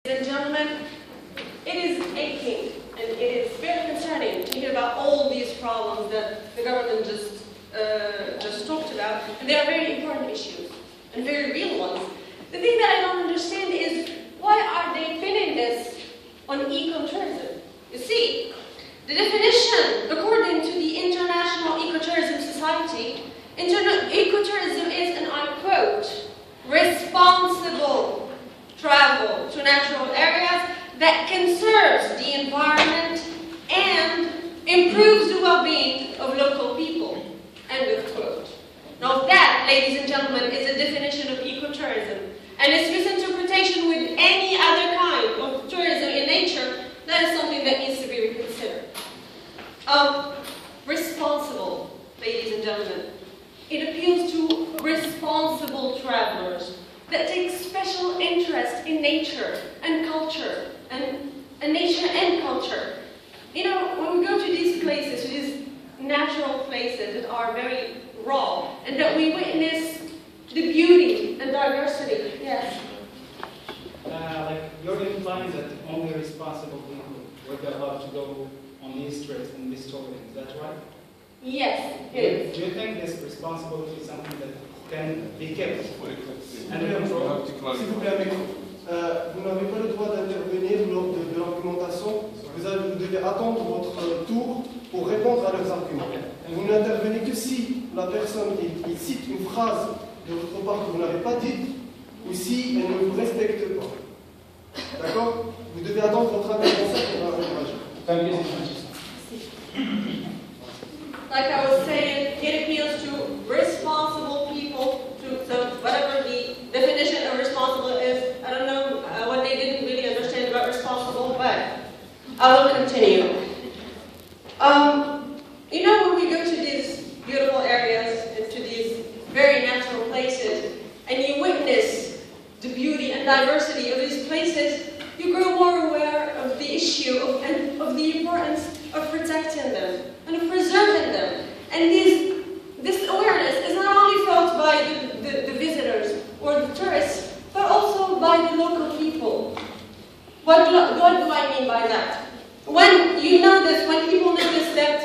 Ladies and gentlemen, it is aching and it is very concerning to hear about all these problems that the government just talked about, and they are very important issues and very real ones. The thing that I don't understand is why are they pinning this on ecotourism? You see, the definition according to the International Ecotourism Society, ecotourism is, and I quote, responsible travel to natural areas that conserves the environment and improves the well-being of local people. End of quote. Now that, ladies and gentlemen, is a definition of ecotourism, and its misinterpretation with any other kind of tourism in nature, that is something that needs to be reconsidered. Responsible, ladies and gentlemen. It appeals to responsible travelers that take special interest in nature and culture, and nature and culture. You know, when we go to these places, to these natural places that are very raw, and that we witness the beauty and diversity. Yes. Like you're implying that only responsible people were allowed to go on these trips and these touring. Is that right? Yes, it is. Do you think this responsibility is something that can be kept? S'il vous plaît, un micro. Vous n'avez pas le droit d'intervenir lors de l'argumentation. Vous devez attendre votre tour pour répondre à leurs arguments. Vous n'intervenez que si la personne il cite une phrase de votre part que vous n'avez pas dite, ou si elle ne vous respecte pas. D'accord? Vous devez attendre votre intervention pour interagir. Like I was saying, it appeals to responsible people, so whatever the definition of responsible is, I don't know what they didn't really understand about responsible, but I will continue. You know, when we go to these beautiful areas and to these very natural places, and you witness the beauty and diversity of these places, you grow more aware of the issue and of the importance of protecting them and of preserving them. And this awareness is not only felt by the visitors or the tourists, but also by the local people. What do I mean by that? When you notice, when people notice that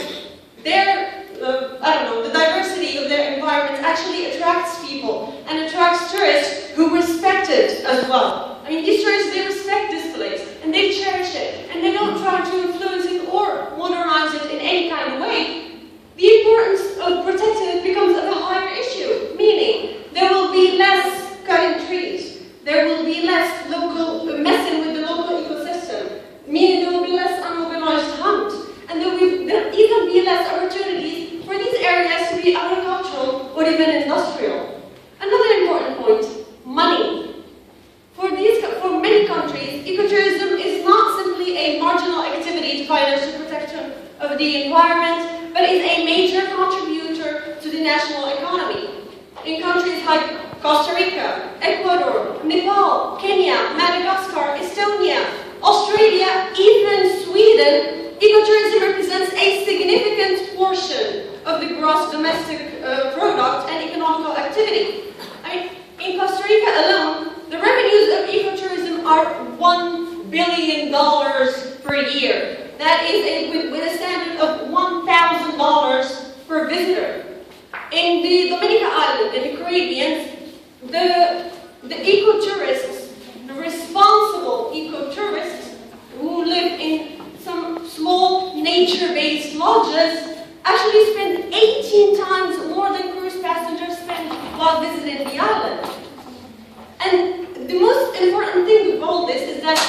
the diversity of their environment actually attracts people and attracts tourists who respect it as well. I mean, these tourists, they respect this place and they cherish it and they don't try to influence it or modernize it in any kind of way. The importance of protecting it becomes of a higher issue, meaning there will be less cutting trees, there will be less messing with the local ecosystem, meaning there will be less unmobilized hunt, and there will even be less opportunities for these areas to be agricultural or even industrial. Another important point, money. For many countries, ecotourism is not simply a marginal activity to finance the protection of the environment, but is a major contributor to the national economy. In countries like Costa Rica, Ecuador, Nepal, Kenya, Madagascar, Estonia, Australia, even Sweden, ecotourism represents a significant portion of the gross domestic product and economical activity. I mean, in Costa Rica alone, the revenues of ecotourism are $1 billion per year. That is with a standard of $1,000 per visitor. In the Dominica Island, in the Caribbean, the ecotourists, the responsible ecotourists who live in some small nature-based lodges actually spend 18 times more than cruise passengers spend while visiting the island. And the most important thing of all this is that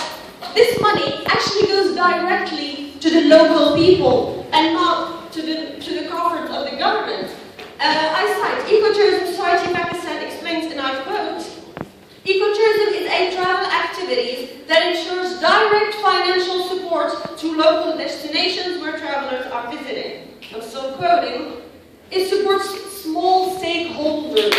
this money actually goes directly to the local people and not to the coffers of the government. I cite Ecotourism Society Pakistan explains, and I quote, ecotourism is a travel activity that ensures direct financial support to local destinations where travelers are visiting. I'm still quoting. It supports small stakeholders